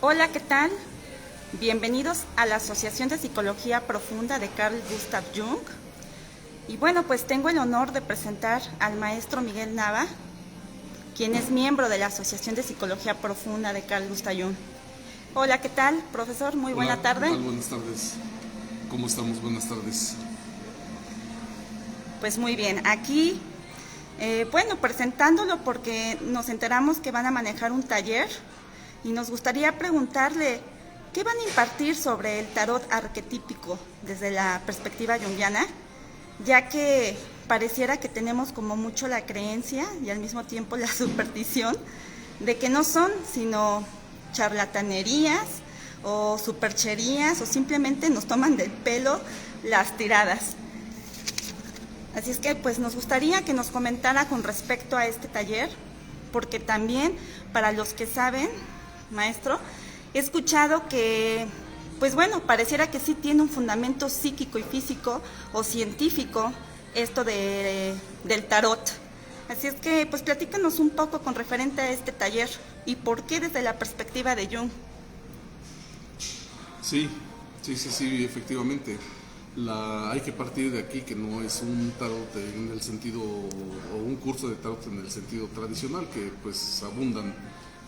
Hola, ¿qué tal? Bienvenidos a la Asociación de Psicología Profunda de Carl Gustav Jung. Y bueno, pues tengo el honor de presentar al maestro Miguel Nava, quien es miembro de la Asociación de Psicología Profunda de Carl Gustav Jung. Hola, ¿qué tal, profesor? Muy Hola, buena ¿qué tarde. tal? Buenas tardes. ¿Cómo estamos? Buenas tardes. Pues muy bien, aquí, presentándolo porque nos enteramos que van a manejar un taller y nos gustaría preguntarle, ¿qué van a impartir sobre el tarot arquetípico desde la perspectiva junguiana? Ya que pareciera que tenemos como mucho la creencia y al mismo tiempo la superstición de que no son sino charlatanerías o supercherías o simplemente nos toman del pelo las tiradas. Así es que pues nos gustaría que nos comentara con respecto a este taller, porque también para los que saben, maestro, he escuchado que, pareciera que sí tiene un fundamento psíquico y físico o científico esto del tarot. Así es que pues platícanos un poco con referente a este taller y por qué desde la perspectiva de Jung. Sí, efectivamente. Hay que partir de aquí que no es un tarot en el sentido, o un curso de tarot en el sentido tradicional, que pues abundan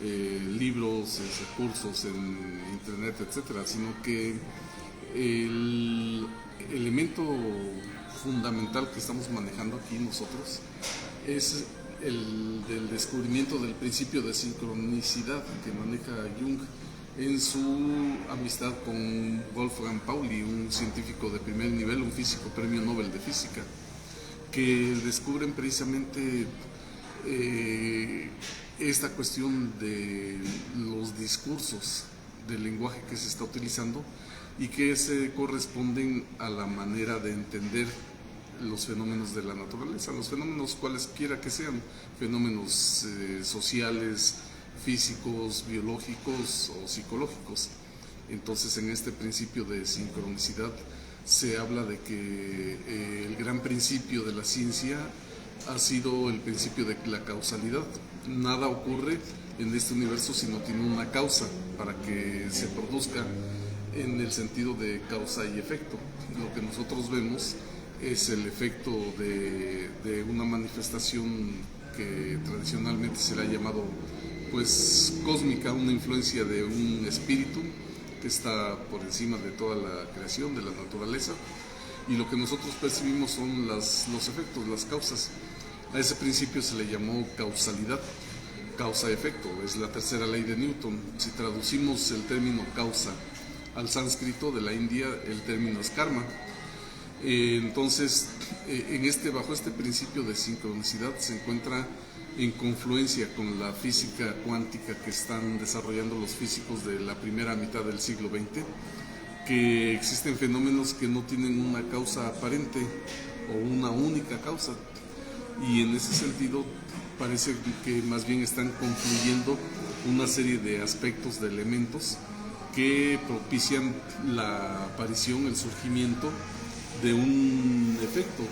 libros, cursos en internet, etcétera, sino que el elemento fundamental que estamos manejando aquí nosotros es el del descubrimiento del principio de sincronicidad que maneja Jung en su amistad con Wolfgang Pauli, un científico de primer nivel, un físico premio Nobel de física, que descubren precisamente esta cuestión de los discursos del lenguaje que se está utilizando y que se corresponden a la manera de entender los fenómenos de la naturaleza, los fenómenos cualesquiera que sean, fenómenos sociales, físicos, biológicos o psicológicos. Entonces, en este principio de sincronicidad se habla de que el gran principio de la ciencia ha sido el principio de la causalidad. Nada ocurre en este universo si no tiene una causa para que se produzca, en el sentido de causa y efecto. Lo que nosotros vemos es el efecto de una manifestación que tradicionalmente se le ha llamado pues cósmica, una influencia de un espíritu que está por encima de toda la creación, de la naturaleza, y lo que nosotros percibimos son los efectos, las causas. A ese principio se le llamó causalidad, causa-efecto, es la tercera ley de Newton. Si traducimos el término causa al sánscrito de la India, el término es karma. Entonces, bajo este principio de sincronicidad se encuentra en confluencia con la física cuántica que están desarrollando los físicos de la primera mitad del siglo XX, que existen fenómenos que no tienen una causa aparente o una única causa, y en ese sentido parece que más bien están confluyendo una serie de aspectos, de elementos que propician la aparición, el surgimiento de un efecto.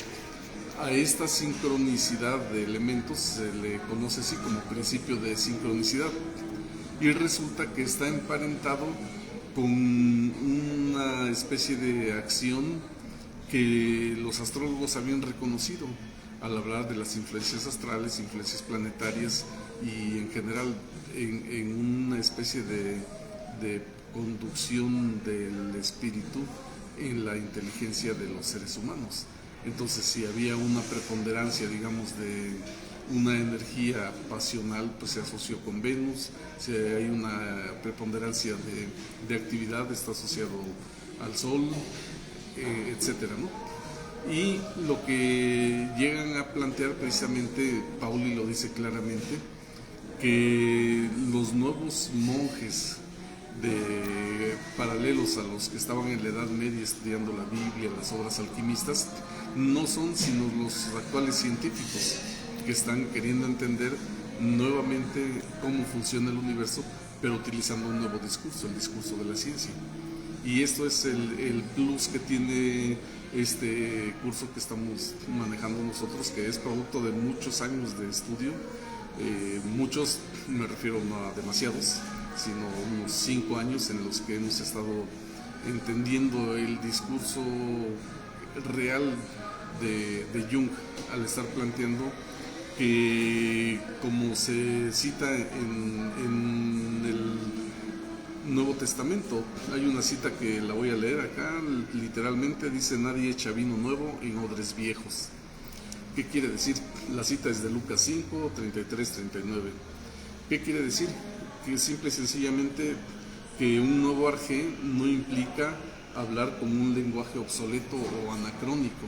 A esta sincronicidad de elementos se le conoce así como principio de sincronicidad, y resulta que está emparentado con una especie de acción que los astrólogos habían reconocido al hablar de las influencias astrales, influencias planetarias y en general en una especie de conducción del espíritu en la inteligencia de los seres humanos. Entonces, si había una preponderancia, digamos, de una energía pasional, pues se asoció con Venus. Si hay una preponderancia de actividad, está asociado al Sol, etcétera, ¿no? Y lo que llegan a plantear precisamente, Pauli lo dice claramente, que los nuevos monjes paralelos a los que estaban en la Edad Media estudiando la Biblia, las obras alquimistas, no son sino los actuales científicos que están queriendo entender nuevamente cómo funciona el universo, pero utilizando un nuevo discurso, el discurso de la ciencia. Y esto es el plus que tiene este curso que estamos manejando nosotros, que es producto de muchos años de estudio, muchos, me refiero no a demasiados, sino unos 5 años en los que hemos estado entendiendo el discurso real de Jung, al estar planteando que, como se cita en el Nuevo Testamento, hay una cita que la voy a leer acá, literalmente dice: nadie echa vino nuevo en odres viejos. ¿Qué quiere decir? La cita es de Lucas 5, 33, 39. ¿Qué quiere decir? Que simple y sencillamente que un nuevo arjé no implica hablar con un lenguaje obsoleto o anacrónico.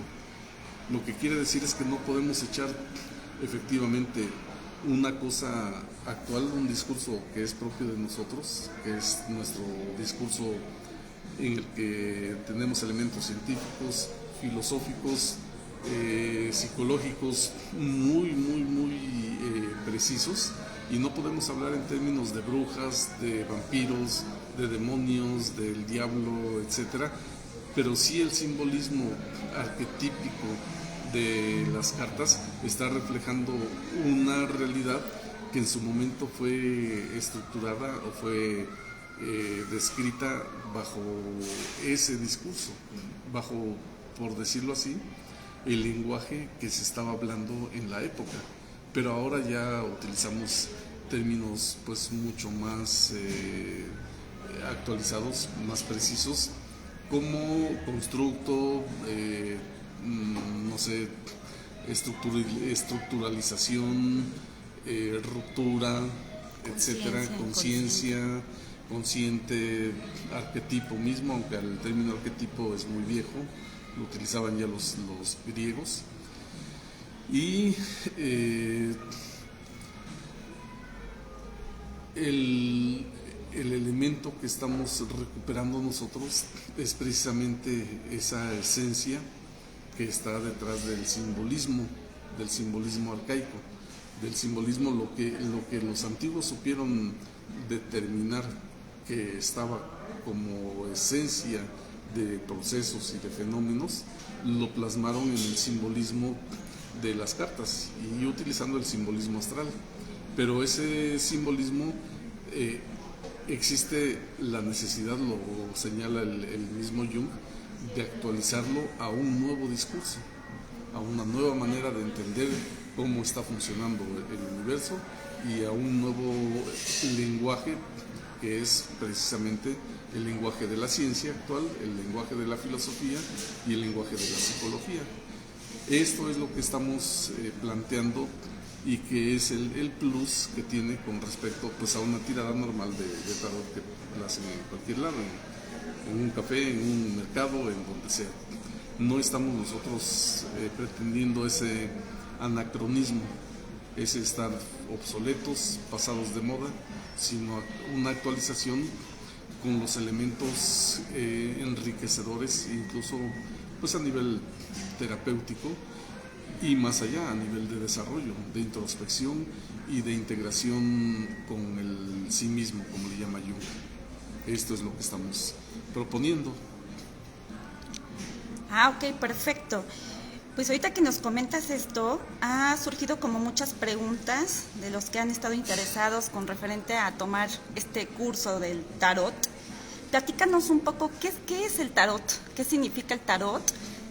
Lo que quiere decir es que no podemos echar efectivamente una cosa actual, un discurso que es propio de nosotros, que es nuestro discurso en el que tenemos elementos científicos, filosóficos, psicológicos muy precisos, y no podemos hablar en términos de brujas, de vampiros, de demonios, del diablo, etcétera, pero sí el simbolismo arquetípico de las cartas está reflejando una realidad que en su momento fue estructurada o fue descrita bajo ese discurso, bajo, por decirlo así, el lenguaje que se estaba hablando en la época. Pero ahora ya utilizamos términos pues mucho más actualizados, más precisos, como constructo, no sé, estructuralización, ruptura, etcétera, conciencia, consciente, arquetipo mismo, aunque el término arquetipo es muy viejo, lo utilizaban ya los griegos. Y el elemento que estamos recuperando nosotros es precisamente esa esencia que está detrás del simbolismo arcaico, del simbolismo, lo que los antiguos supieron determinar que estaba como esencia de procesos y de fenómenos, lo plasmaron en el simbolismo de las cartas y utilizando el simbolismo astral. Pero ese simbolismo existe la necesidad, lo señala el mismo Jung, de actualizarlo a un nuevo discurso, a una nueva manera de entender cómo está funcionando el universo y a un nuevo lenguaje que es precisamente el lenguaje de la ciencia actual, el lenguaje de la filosofía y el lenguaje de la psicología. Esto es lo que estamos planteando y que es el plus que tiene con respecto pues a una tirada normal de tarot que la hacen en cualquier lado, en un café, en un mercado, en donde sea. No estamos nosotros pretendiendo ese anacronismo, ese estar obsoletos, pasados de moda, sino una actualización con los elementos enriquecedores, incluso pues a nivel terapéutico y más allá, a nivel de desarrollo, de introspección y de integración con el sí mismo, como le llama Jung. Esto es lo que estamos proponiendo. Ok, perfecto. Pues ahorita que nos comentas esto, ha surgido como muchas preguntas de los que han estado interesados con referente a tomar este curso del tarot. Platícanos un poco qué es el tarot, qué significa el tarot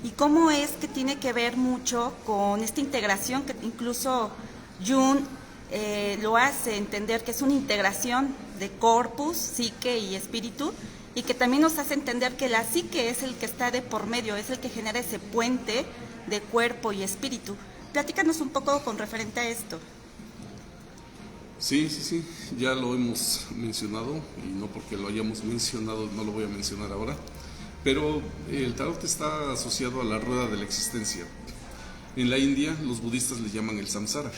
y cómo es que tiene que ver mucho con esta integración que incluso Jung lo hace entender que es una integración de corpus, psique y espíritu, y que también nos hace entender que la psique es el que está de por medio, es el que genera ese puente de cuerpo y espíritu. Platícanos un poco con referente a esto. Sí, ya lo hemos mencionado y no porque lo hayamos mencionado no lo voy a mencionar ahora, pero el tarot está asociado a la rueda de la existencia. En la India los budistas le llaman el samsara,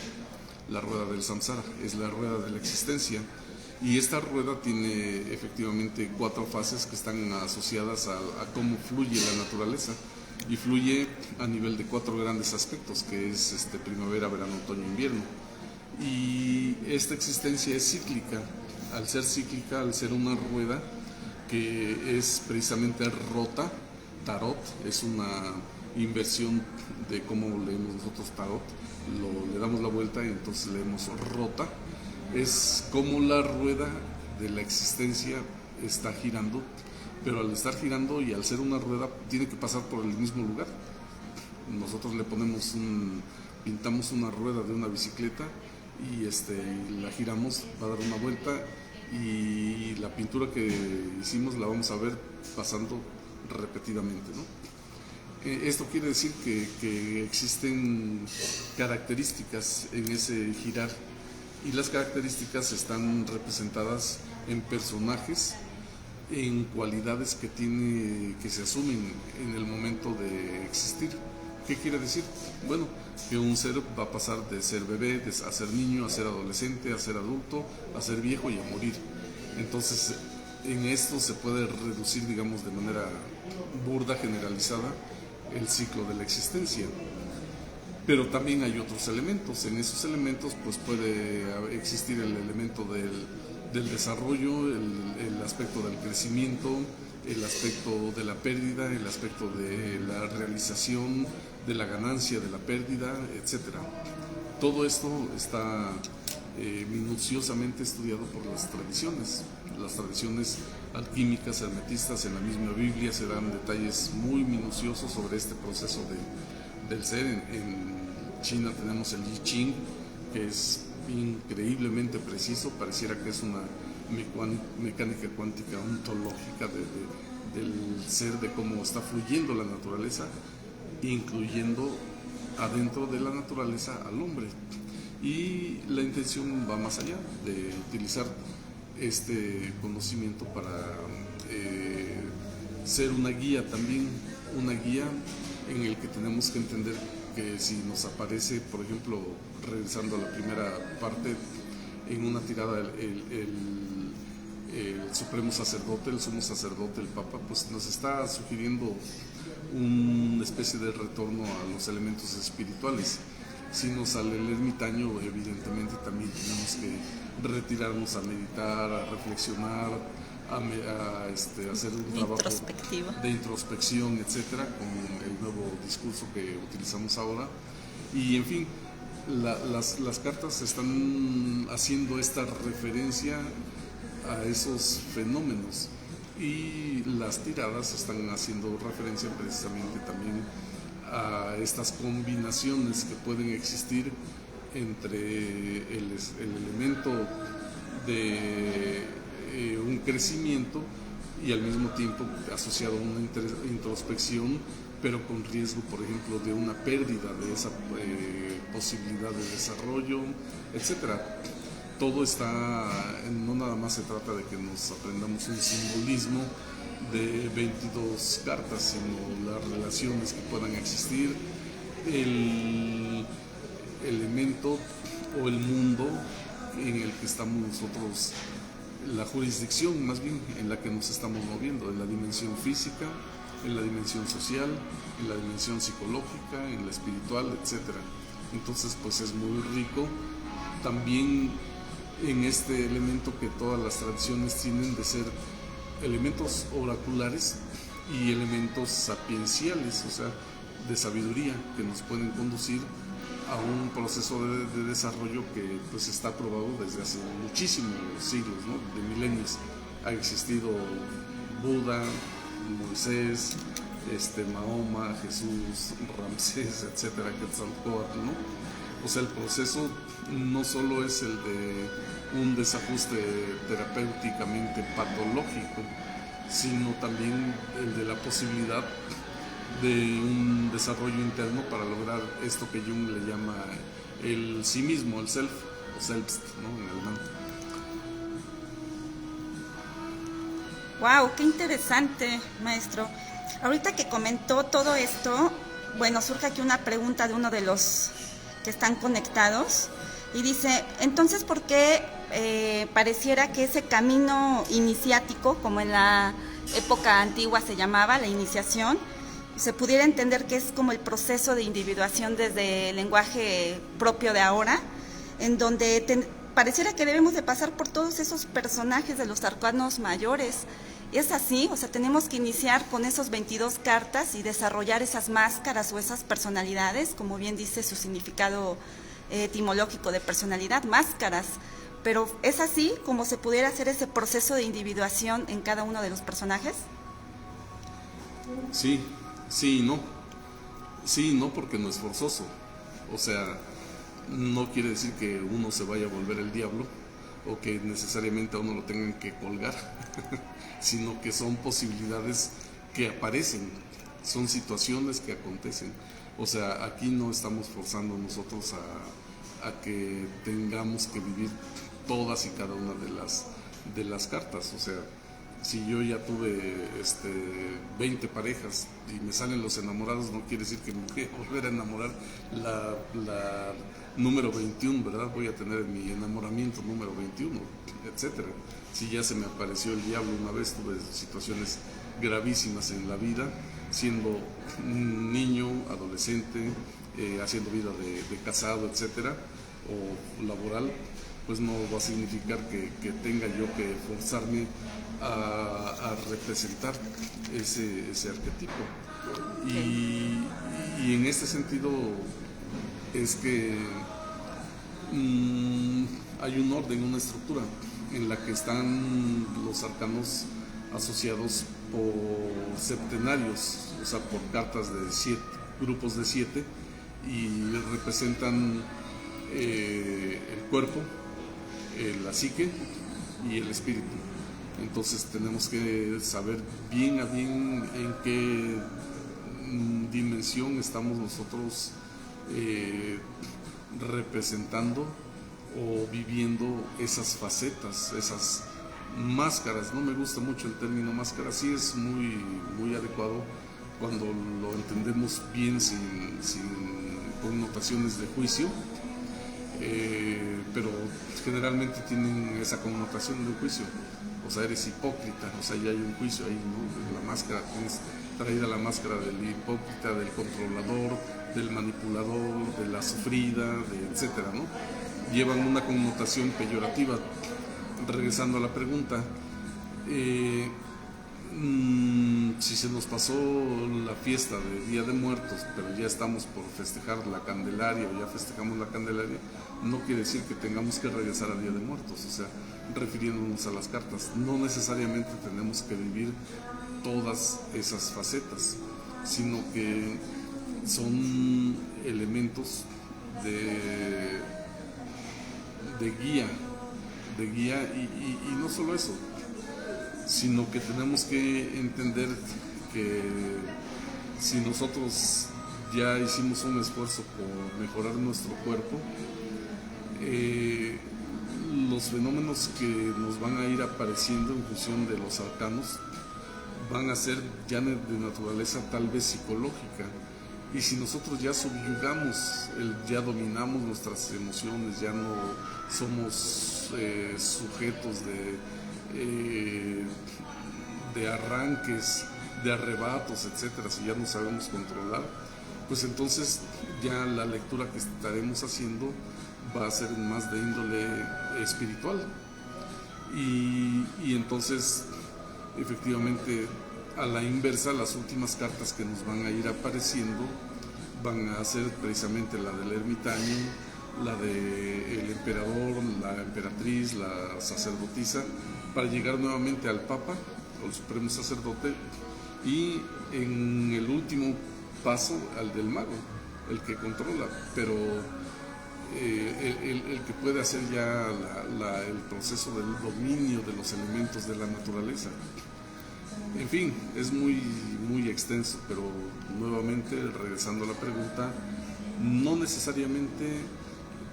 la rueda del samsara, es la rueda de la existencia. Y esta rueda tiene efectivamente 4 fases que están asociadas a cómo fluye la naturaleza. Y fluye a nivel de 4 grandes aspectos, que es primavera, verano, otoño, invierno. Y esta existencia es cíclica. Al ser cíclica, al ser una rueda que es precisamente rota, tarot, es una inversión de cómo leemos nosotros tarot. Le damos la vuelta y entonces leemos rota. Es como la rueda de la existencia está girando, pero al estar girando y al ser una rueda tiene que pasar por el mismo lugar. Nosotros le pintamos una rueda de una bicicleta y la giramos, va a dar una vuelta y la pintura que hicimos la vamos a ver pasando repetidamente, ¿no? Esto quiere decir que existen características en ese girar y las características están representadas en personajes, en cualidades que se asumen en el momento de existir. ¿Qué quiere decir? Bueno, que un ser va a pasar de ser bebé, a ser niño, a ser adolescente, a ser adulto, a ser viejo y a morir. Entonces, en esto se puede reducir, digamos, de manera burda, generalizada, el ciclo de la existencia. Pero también hay otros elementos. En esos elementos pues puede existir el elemento del desarrollo, el aspecto del crecimiento, el aspecto de la pérdida, el aspecto de la realización, de la ganancia, de la pérdida, etcétera. Todo esto está minuciosamente estudiado por las tradiciones. Las tradiciones alquímicas, hermetistas, en la misma Biblia se dan detalles muy minuciosos sobre este proceso del ser. En China tenemos el I Ching, que es increíblemente preciso, pareciera que es una mecánica cuántica ontológica del ser, de cómo está fluyendo la naturaleza, incluyendo adentro de la naturaleza al hombre. Y la intención va más allá de utilizar este conocimiento para ser una guía también, una guía en el que tenemos que entender que si nos aparece, por ejemplo, regresando a la primera parte, en una tirada el supremo sacerdote, el sumo sacerdote, el papa, pues nos está sugiriendo una especie de retorno a los elementos espirituales. Si nos sale el ermitaño, evidentemente también tenemos que retirarnos a meditar, a reflexionar, a hacer un trabajo de introspección, etcétera, con el nuevo discurso que utilizamos ahora. Y en fin, las cartas están haciendo esta referencia a esos fenómenos y las tiradas están haciendo referencia precisamente también a estas combinaciones que pueden existir entre el elemento de un crecimiento y al mismo tiempo asociado a una introspección, pero con riesgo, por ejemplo, de una pérdida de esa posibilidad de desarrollo, etcétera. Todo está, no nada más se trata de que nos aprendamos un simbolismo de 22 cartas, sino las relaciones que puedan existir, el elemento o el mundo en el que estamos nosotros, la jurisdicción más bien en la que nos estamos moviendo, en la dimensión física, en la dimensión social, en la dimensión psicológica, en la espiritual, etcétera. Entonces pues es muy rico también en este elemento que todas las tradiciones tienen de ser elementos oraculares y elementos sapienciales, o sea, de sabiduría, que nos pueden conducir a un proceso de desarrollo que pues está probado desde hace muchísimos siglos, ¿no? De milenios. Ha existido Buda, Moisés, Mahoma, Jesús, Ramsés, etcétera, Quetzalcóatl, ¿no? O sea, el proceso no solo es el de un desajuste terapéuticamente patológico, sino también el de la posibilidad de un desarrollo interno para lograr esto que Jung le llama el sí mismo, el self, o selbst, ¿no? En alemán. Wow, qué interesante, maestro. Ahorita que comentó todo esto, bueno, surge aquí una pregunta de uno de los que están conectados y dice, entonces, ¿por qué pareciera que ese camino iniciático, como en la época antigua se llamaba, la iniciación, se pudiera entender que es como el proceso de individuación desde el lenguaje propio de ahora, en donde pareciera que debemos de pasar por todos esos personajes de los arcanos mayores? ¿Es así? O sea, tenemos que iniciar con esos 22 cartas y desarrollar esas máscaras o esas personalidades, como bien dice su significado etimológico de personalidad, máscaras, pero ¿es así como se pudiera hacer ese proceso de individuación en cada uno de los personajes? Sí, sí y no. Sí y no, porque no es forzoso. O sea, no quiere decir que uno se vaya a volver el diablo o que necesariamente a uno lo tengan que colgar, sino que son posibilidades que aparecen, son situaciones que acontecen. O sea, aquí no estamos forzando nosotros a que tengamos que vivir todas y cada una de las cartas. O sea, si yo ya tuve 20 parejas y me salen los enamorados, no quiere decir que me voy a volver a enamorar la número 21, ¿verdad? Voy a tener mi enamoramiento número 21, etcétera. Si ya se me apareció el diablo una vez, tuve situaciones gravísimas en la vida, siendo niño, adolescente, haciendo vida de casado, etcétera, o laboral, pues no va a significar que tenga yo que forzarme a representar ese arquetipo. Y en este sentido es que hay un orden, una estructura en la que están los arcanos asociados por septenarios, o sea, por cartas de 7, grupos de 7, y representan el cuerpo, la psique y el espíritu. Entonces tenemos que saber bien a bien en qué dimensión estamos nosotros representando o viviendo esas facetas, esas máscaras. No me gusta mucho el término máscara, sí es muy adecuado cuando lo entendemos bien sin connotaciones de juicio, pero generalmente tienen esa connotación de juicio. O sea, eres hipócrita, o sea, ya hay un juicio ahí, ¿no? La máscara, tienes traída la máscara del hipócrita, del controlador, del manipulador, de la sufrida, etcétera, ¿no? Llevan una connotación peyorativa. Regresando a la pregunta, si se nos pasó la fiesta de Día de Muertos, pero ya estamos por festejar la Candelaria o ya festejamos la Candelaria, no quiere decir que tengamos que regresar a Día de Muertos, o sea, refiriéndonos a las cartas. No necesariamente tenemos que vivir todas esas facetas, sino que son elementos de guía, y no solo eso, sino que tenemos que entender que si nosotros ya hicimos un esfuerzo por mejorar nuestro cuerpo, los fenómenos que nos van a ir apareciendo en función de los arcanos van a ser ya de naturaleza tal vez psicológica. Y si nosotros ya subyugamos, ya dominamos nuestras emociones, ya no somos sujetos de arranques, de arrebatos, etcétera, si ya no sabemos controlar, pues entonces ya la lectura que estaremos haciendo va a ser más de índole espiritual. Y entonces, efectivamente, a la inversa, las últimas cartas que nos van a ir apareciendo van a ser precisamente la del ermitaño, la del emperador, la emperatriz, la sacerdotisa, para llegar nuevamente al Papa, o el supremo sacerdote, y en el último paso al del mago, el que controla, pero el que puede hacer ya el proceso del dominio de los elementos de la naturaleza. En fin, es muy extenso, pero nuevamente, regresando a la pregunta, no necesariamente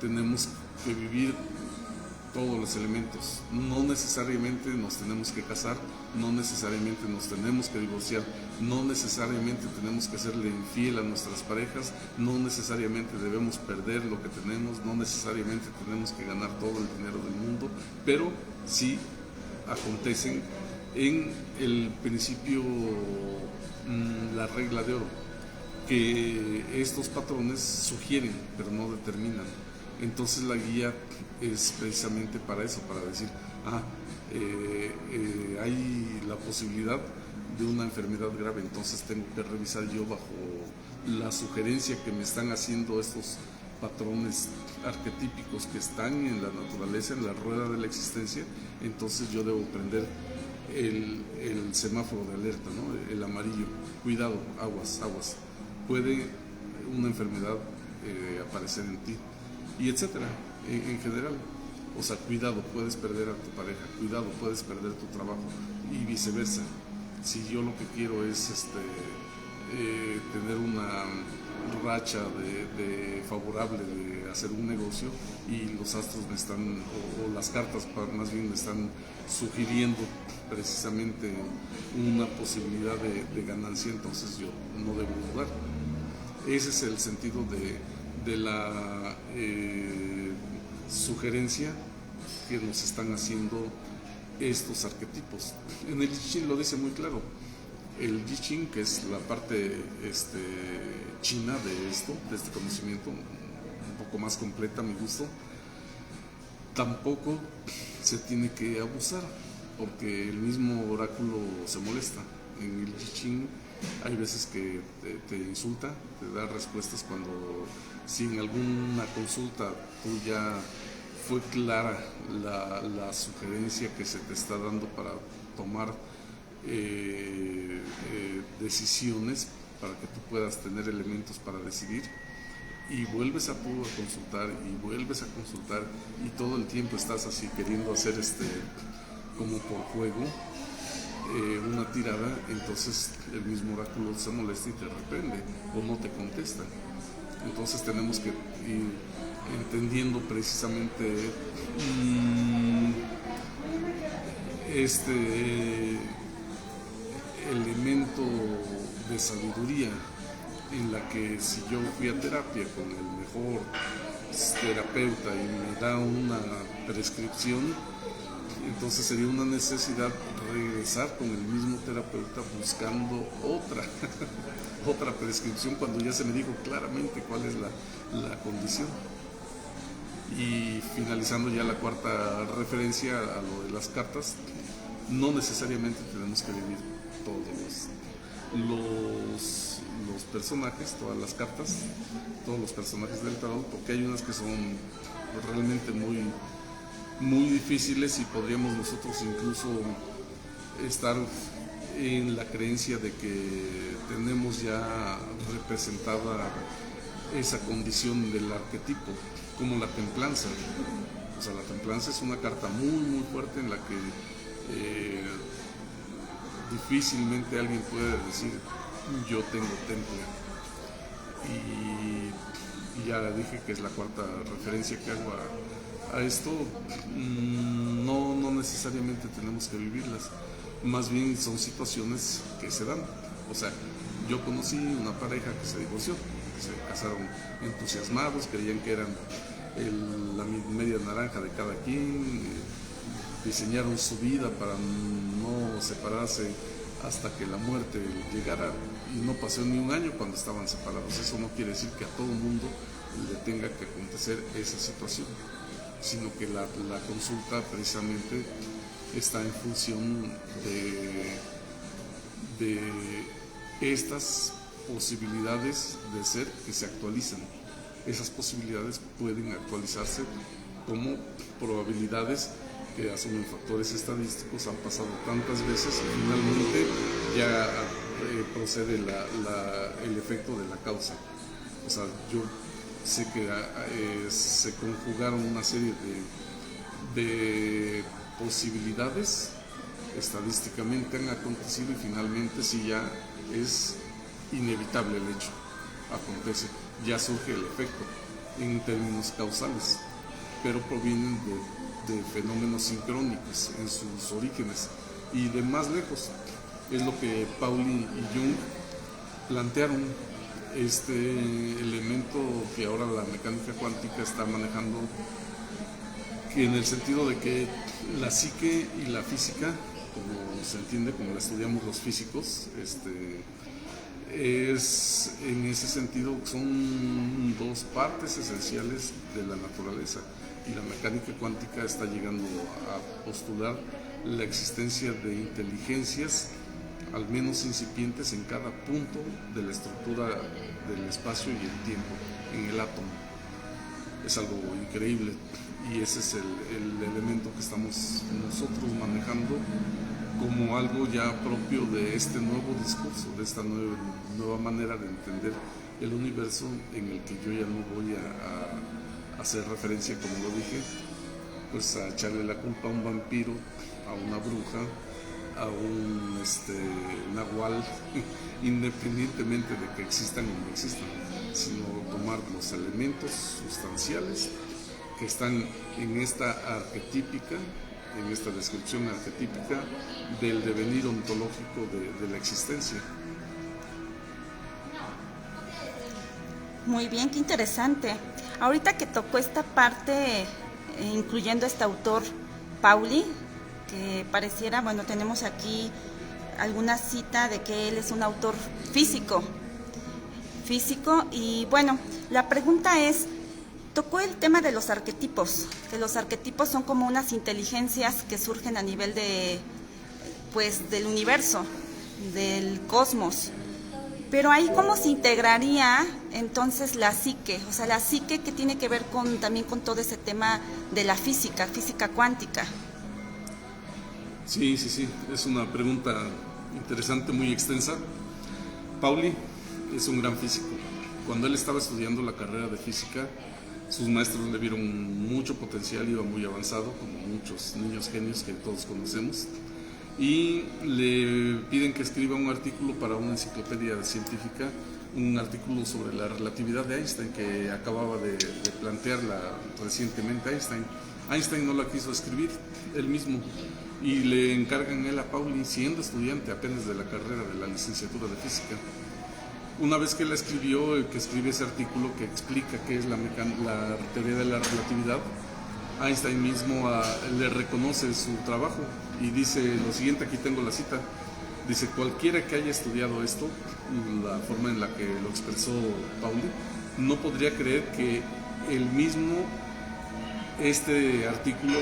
tenemos que vivir todos los elementos, no necesariamente nos tenemos que casar, no necesariamente nos tenemos que divorciar, no necesariamente tenemos que serle infiel a nuestras parejas, no necesariamente debemos perder lo que tenemos, no necesariamente tenemos que ganar todo el dinero del mundo, pero sí acontecen en el principio, la regla de oro, que estos patrones sugieren pero no determinan. Entonces la guía es precisamente para eso, para decir, hay la posibilidad de una enfermedad grave, entonces tengo que revisar yo bajo la sugerencia que me están haciendo estos patrones arquetípicos que están en la naturaleza, en la rueda de la existencia, entonces yo debo prender el semáforo de alerta, ¿no? El amarillo, cuidado, aguas, aguas, puede una enfermedad aparecer en ti, y etcétera, en general. O sea, cuidado, puedes perder a tu pareja, cuidado, puedes perder tu trabajo, y viceversa. Si yo lo que quiero es tener una racha de favorable de hacer un negocio, y los astros me están, o las cartas más bien me están sugiriendo precisamente una posibilidad de ganancia, entonces yo no debo dudar. Ese es el sentido de la sugerencia que nos están haciendo estos arquetipos. En el I Ching lo dice muy claro. El I Ching, que es la parte china de este conocimiento, un poco más completa a mi gusto, tampoco se tiene que abusar, porque el mismo oráculo se molesta. En el I Ching hay veces que te insulta, te da respuestas cuando, si en alguna consulta tú ya fue clara la sugerencia que se te está dando para tomar decisiones, para que tú puedas tener elementos para decidir, y vuelves a consultar y vuelves a consultar, y todo el tiempo estás así queriendo hacer como por juego una tirada, entonces el mismo oráculo se molesta y te reprende o no te contesta. Entonces tenemos que ir entendiendo precisamente este elemento de sabiduría, en la que si yo fui a terapia con el mejor terapeuta y me da una prescripción, entonces sería una necesidad regresar con el mismo terapeuta buscando otra prescripción, cuando ya se me dijo claramente cuál es la condición. Y finalizando ya la cuarta referencia a lo de las cartas, no necesariamente tenemos que vivir todos los personajes, todas las cartas, todos los personajes del tarot, porque hay unas que son realmente muy, muy difíciles, y podríamos nosotros incluso estar en la creencia de que tenemos ya representada esa condición del arquetipo, como la templanza. O sea, la templanza es una carta muy, muy fuerte, en la que difícilmente alguien puede decir yo tengo temple. Y ya dije que es la cuarta referencia que hago a esto. No necesariamente tenemos que vivirlas, más bien son situaciones que se dan. O sea, yo conocí una pareja que se divorció, que se casaron entusiasmados, creían que eran la media naranja de cada quien, diseñaron su vida para no separarse hasta que la muerte llegara, y no pasó ni un año cuando estaban separados. Eso no quiere decir que a todo mundo le tenga que acontecer esa situación, sino que la consulta precisamente está en función de estas posibilidades de ser que se actualizan. Esas posibilidades pueden actualizarse como probabilidades que asumen factores estadísticos, han pasado tantas veces, y finalmente ya procede el efecto de la causa. O sea, yo sé que se conjugaron una serie de posibilidades, estadísticamente han acontecido, y finalmente, si ya es inevitable el hecho, acontece, ya surge el efecto en términos causales, pero provienen de fenómenos sincrónicos en sus orígenes y de más lejos. Es lo que Pauli y Jung plantearon, este elemento que ahora la mecánica cuántica está manejando, que en el sentido de que la psique y la física, como se entiende, como la estudiamos los físicos, es en ese sentido son dos partes esenciales de la naturaleza, y la mecánica cuántica está llegando a postular la existencia de inteligencias, al menos incipientes, en cada punto de la estructura del espacio y el tiempo, en el átomo. es algo increíble, y ese es el elemento que estamos nosotros manejando como algo ya propio de este nuevo discurso, de esta nueva manera de entender el universo, en el que yo ya no voy a hacer referencia, como lo dije, pues a echarle la culpa a un vampiro, a una bruja, a un nahual, independientemente de que existan o no existan, sino tomar los elementos sustanciales que están en esta arquetípica, en esta descripción arquetípica del devenir ontológico de la existencia. Muy bien, qué interesante. Ahorita que tocó esta parte, incluyendo a este autor Pauli, que pareciera, bueno, tenemos aquí alguna cita de que él es un autor físico, y bueno, la pregunta es, tocó el tema de los arquetipos, que los arquetipos son como unas inteligencias que surgen a nivel de, pues, del universo, del cosmos. Pero ahí, ¿cómo se integraría entonces la psique? O sea, la psique que tiene que ver también con todo ese tema de la física cuántica. Sí, es una pregunta interesante, muy extensa. Pauli es un gran físico. Cuando él estaba estudiando la carrera de física, sus maestros le vieron mucho potencial, iba muy avanzado, como muchos niños genios que todos conocemos, y le piden que escriba un artículo para una enciclopedia científica, un artículo sobre la relatividad de Einstein, que acababa de plantearla recientemente Einstein. Einstein no la quiso escribir él mismo, y le encargan él a Pauli, siendo estudiante apenas de la carrera de la licenciatura de física. Una vez que la escribió, que escribe ese artículo que explica qué es la teoría de la relatividad, Einstein mismo le reconoce su trabajo y dice lo siguiente, aquí tengo la cita, dice: cualquiera que haya estudiado esto, la forma en la que lo expresó Pauli, no podría creer que este artículo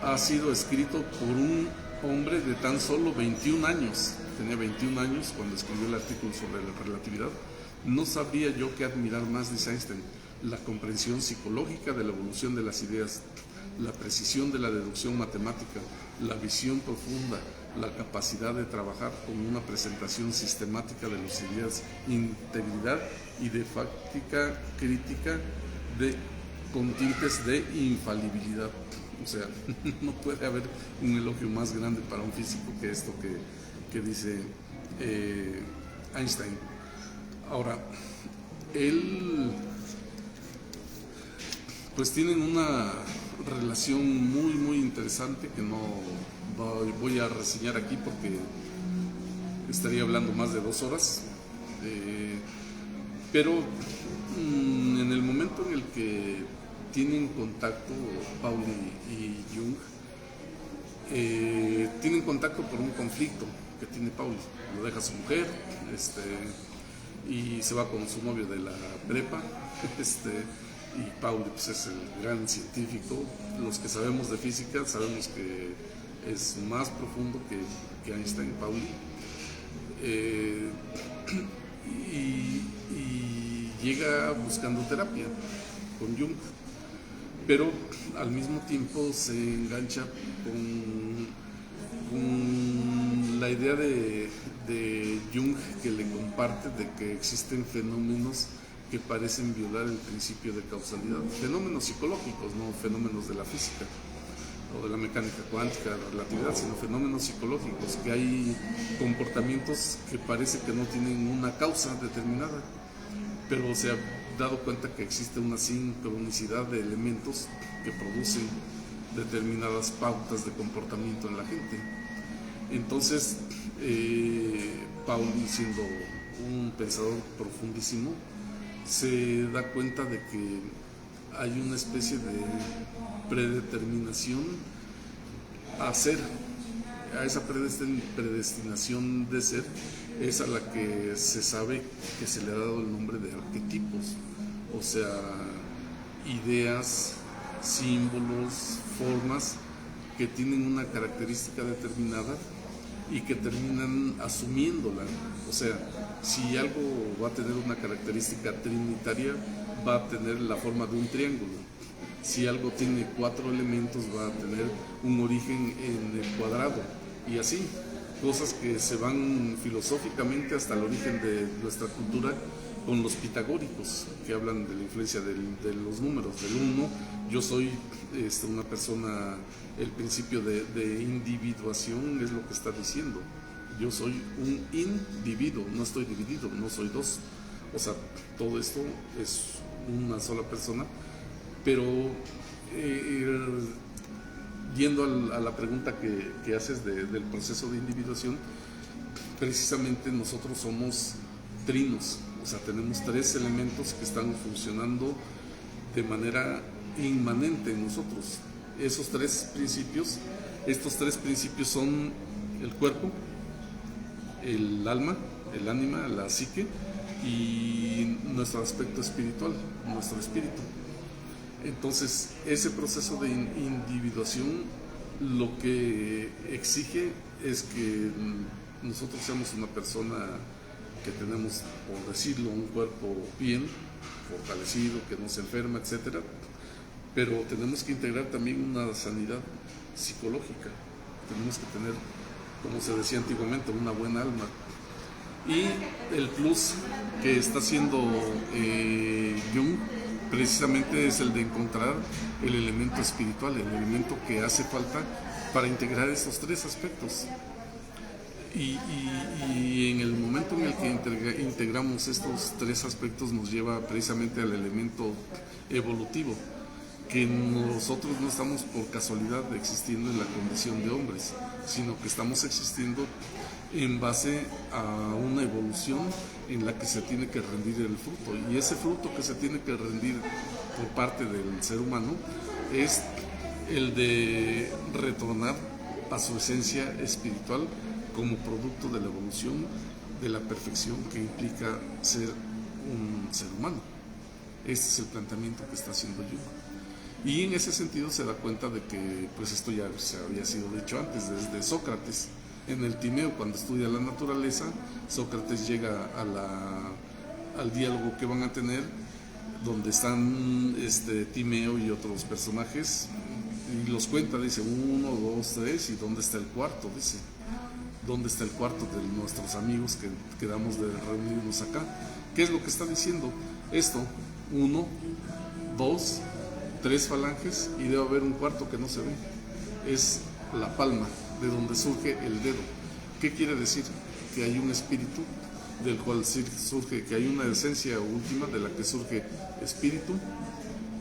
ha sido escrito por un hombre de tan solo 21 años. Tenía 21 años cuando escribió el artículo sobre la relatividad. No sabría yo qué admirar más, dice Einstein: la comprensión psicológica de la evolución de las ideas, la precisión de la deducción matemática, la visión profunda, la capacidad de trabajar con una presentación sistemática de las ideas, integridad y de fáctica crítica con tintes de infalibilidad. O sea, no puede haber un elogio más grande para un físico que esto que dice Einstein. Ahora, él, pues tienen una relación muy, muy interesante que no voy a reseñar aquí porque estaría hablando más de 2 horas. Pero en el momento en el que tienen contacto Pauli y Jung, tienen contacto por un conflicto que tiene Pauli. Lo deja su mujer y se va con su novio de la prepa, y Pauli pues es el gran científico. Los que sabemos de física sabemos que es más profundo que Einstein, Pauli, y llega buscando terapia con Jung, pero al mismo tiempo se engancha con la idea de Jung, que le comparte, de que existen fenómenos que parecen violar el principio de causalidad, fenómenos psicológicos, no fenómenos de la física o de la mecánica cuántica, de la relatividad, sino fenómenos psicológicos, que hay comportamientos que parece que no tienen una causa determinada, pero se ha dado cuenta que existe una sincronicidad de elementos que producen determinadas pautas de comportamiento en la gente. Entonces, Pauli, siendo un pensador profundísimo, se da cuenta de que hay una especie de predeterminación a ser. A esa predestinación de ser es a la que se sabe que se le ha dado el nombre de arquetipos, o sea, ideas, símbolos, formas que tienen una característica determinada y que terminan asumiéndola. O sea, si algo va a tener una característica trinitaria, va a tener la forma de un triángulo. Si algo tiene 4 elementos, va a tener un origen en el cuadrado, y así, cosas que se van filosóficamente hasta el origen de nuestra cultura con los pitagóricos, que hablan de la influencia de los números, del 1. Yo soy una persona, el principio de individuación es lo que está diciendo. Yo soy un individuo, no estoy dividido, no soy dos. O sea, todo esto es una sola persona, pero yendo a la pregunta que haces del proceso de individuación, precisamente nosotros somos trinos, o sea, tenemos 3 elementos que están funcionando de manera inmanente en nosotros. Estos 3 principios son el cuerpo, el alma, el ánima, la psique y nuestro aspecto espiritual, nuestro espíritu. Entonces, ese proceso de individuación lo que exige es que nosotros seamos una persona que tenemos, por decirlo, un cuerpo bien fortalecido, que no se enferma, etcétera, pero tenemos que integrar también una sanidad psicológica. Tenemos que tener, como se decía antiguamente, una buena alma. Y el plus que está haciendo Jung precisamente es el de encontrar el elemento espiritual, el elemento que hace falta para integrar estos 3 aspectos. Y en el momento en el que integramos estos 3 aspectos nos lleva precisamente al elemento evolutivo, que nosotros no estamos por casualidad existiendo en la condición de hombres, sino que estamos existiendo en base a una evolución en la que se tiene que rendir el fruto, y ese fruto que se tiene que rendir por parte del ser humano es el de retornar a su esencia espiritual como producto de la evolución, de la perfección que implica ser un ser humano. Este es el planteamiento que está haciendo Jung. Y en ese sentido se da cuenta de que pues esto ya se había sido dicho antes, desde Sócrates. En el Timeo, cuando estudia la naturaleza, Sócrates llega al diálogo que van a tener, donde están Timeo y otros personajes, y los cuenta, dice 1, 2, 3, y ¿dónde está el cuarto? Dice, ¿dónde está el cuarto de nuestros amigos que quedamos de reunirnos acá? ¿Qué es lo que está diciendo? Esto, 1, 2, 3 falanges, y debe haber un cuarto que no se ve. Es la palma, de donde surge el dedo. ¿Qué quiere decir? Que hay un espíritu del cual surge, que hay una esencia última de la que surge espíritu,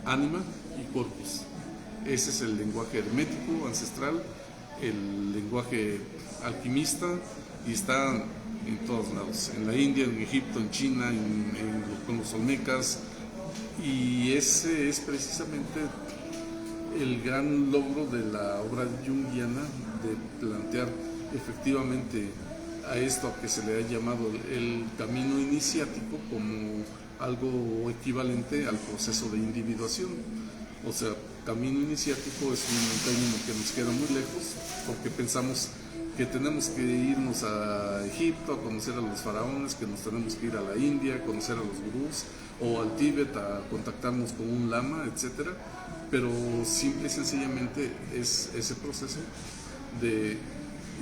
ánima y corpus. Ese es el lenguaje hermético, ancestral, el lenguaje alquimista, y está en todos lados, en la India, en Egipto, en China, con los olmecas, y ese es precisamente el gran logro de la obra junguiana, de plantear efectivamente a esto que se le ha llamado el camino iniciático como algo equivalente al proceso de individuación. O sea, camino iniciático es un término que nos queda muy lejos, porque pensamos que tenemos que irnos a Egipto a conocer a los faraones, que nos tenemos que ir a la India a conocer a los gurús, o al Tíbet a contactarnos con un lama, etcétera. Pero simple y sencillamente es ese proceso de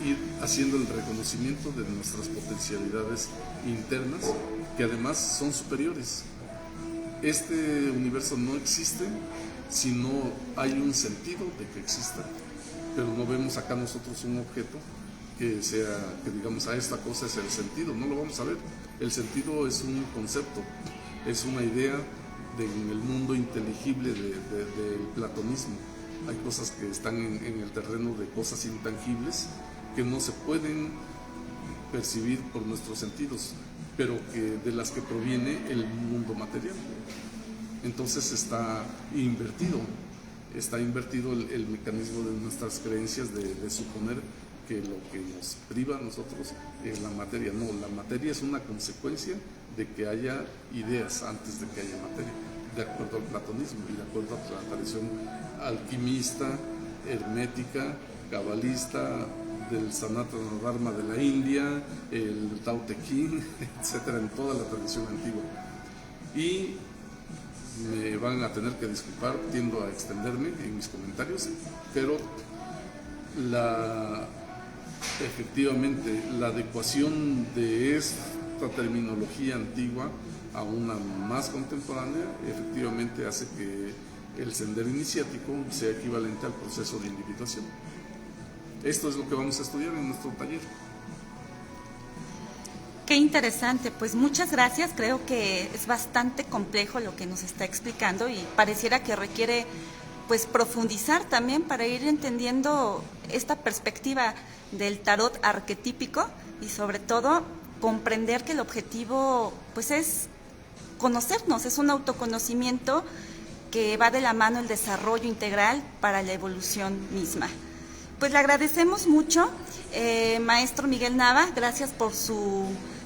ir haciendo el reconocimiento de nuestras potencialidades internas, que además son superiores. Este universo no existe si no hay un sentido de que exista, pero no vemos acá nosotros un objeto que digamos, a esta cosa es el sentido, no lo vamos a ver. El sentido es un concepto, es una idea en el mundo inteligible del platonismo. Hay cosas que están en el terreno de cosas intangibles que no se pueden percibir por nuestros sentidos, pero de las que proviene el mundo material. Entonces está invertido el mecanismo de nuestras creencias de suponer que lo que nos priva a nosotros es la materia. No, la materia es una consecuencia de que haya ideas antes de que haya materia, de acuerdo al platonismo y de acuerdo a la tradición alquimista, hermética, cabalista, del Sanatana Dharma de la India, el Tao Te Ching, etcétera, en toda la tradición antigua. Y me van a tener que disculpar, tiendo a extenderme en mis comentarios, pero efectivamente la adecuación de esta terminología antigua a una más contemporánea efectivamente hace que el sendero iniciático sea equivalente al proceso de individuación. Esto es lo que vamos a estudiar en nuestro taller. Qué interesante, pues muchas gracias. Creo que es bastante complejo lo que nos está explicando y pareciera que requiere pues profundizar también para ir entendiendo esta perspectiva del tarot arquetípico y sobre todo comprender que el objetivo pues es conocernos, es un autoconocimiento que va de la mano el desarrollo integral para la evolución misma. Pues le agradecemos mucho, maestro Miguel Nava, gracias por su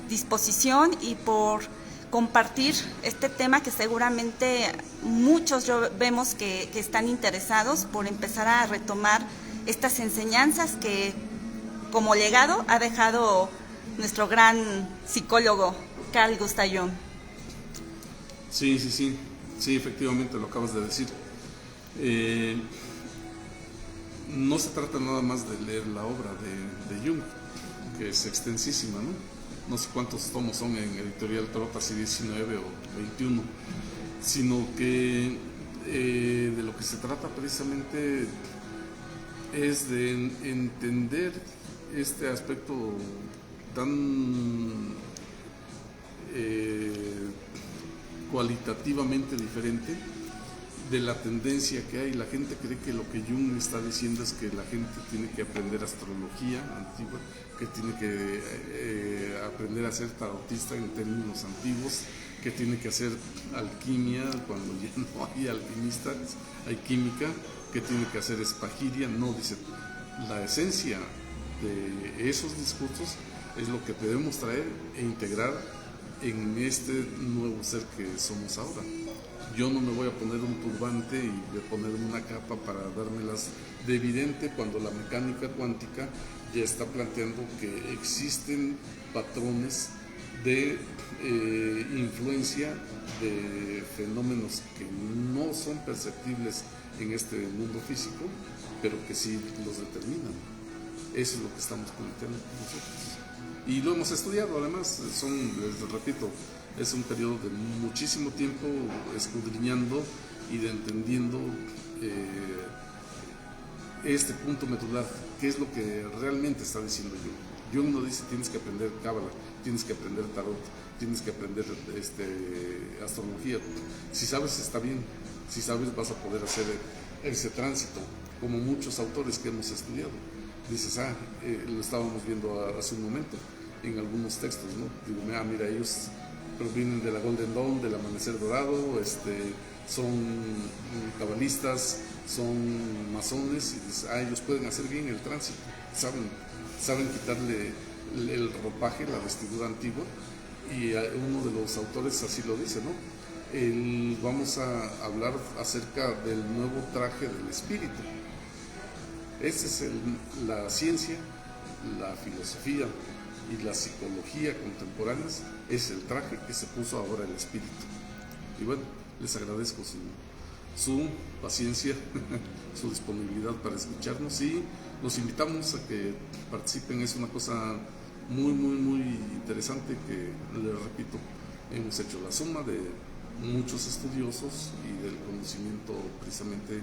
disposición y por compartir este tema que seguramente muchos vemos que están interesados por empezar a retomar estas enseñanzas que como legado ha dejado nuestro gran psicólogo Carl Gustav Jung. Sí, efectivamente lo acabas de decir. No se trata nada más de leer la obra de Jung, que es extensísima, ¿no? No sé cuántos tomos son en Editorial Tarot, así 19 o 21, sino que de lo que se trata precisamente es de entender este aspecto tan cualitativamente diferente de la tendencia que hay. La gente cree que lo que Jung está diciendo es que la gente tiene que aprender astrología antigua, que tiene que aprender a ser tarotista en términos antiguos, que tiene que hacer alquimia cuando ya no hay alquimistas, hay química, que tiene que hacer espagiria. No, dice, la esencia de esos discursos es lo que debemos traer e integrar en este nuevo ser que somos ahora. Yo no me voy a poner un turbante y voy a ponerme una capa para dármelas de evidente cuando la mecánica cuántica ya está planteando que existen patrones de influencia de fenómenos que no son perceptibles en este mundo físico, pero que sí los determinan. Eso es lo que estamos planteando nosotros. Y lo hemos estudiado, además, les repito, es un periodo de muchísimo tiempo escudriñando y de entendiendo este punto medular, qué es lo que realmente está diciendo Jung. Jung no dice tienes que aprender cábala, tienes que aprender tarot, tienes que aprender astrología. Si sabes está bien, si sabes vas a poder hacer ese tránsito, como muchos autores que hemos estudiado. Dices, lo estábamos viendo hace un momento en algunos textos, ¿no? Digo, mira, ellos provienen de la Golden Dawn, del amanecer dorado, son cabalistas, son masones, y dices, ellos pueden hacer bien el tránsito, saben quitarle el ropaje, la vestidura antigua, y uno de los autores así lo dice, ¿no? Vamos a hablar acerca del nuevo traje del espíritu. Esa es la ciencia, la filosofía y la psicología contemporáneas, es el traje que se puso ahora el espíritu. Y bueno, les agradezco su paciencia, su disponibilidad para escucharnos y los invitamos a que participen. Es una cosa muy interesante que, les repito, hemos hecho la suma de muchos estudiosos y del conocimiento precisamente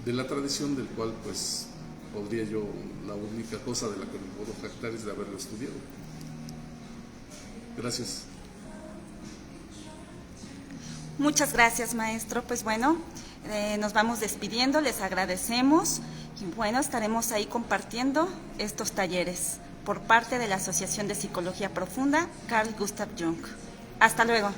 de la tradición, del cual pues podría yo, la única cosa de la que me puedo jactar es de haberlo estudiado. Gracias. Muchas gracias, maestro. Pues bueno, nos vamos despidiendo, les agradecemos y bueno, estaremos ahí compartiendo estos talleres por parte de la Asociación de Psicología Profunda Carl Gustav Jung. Hasta luego.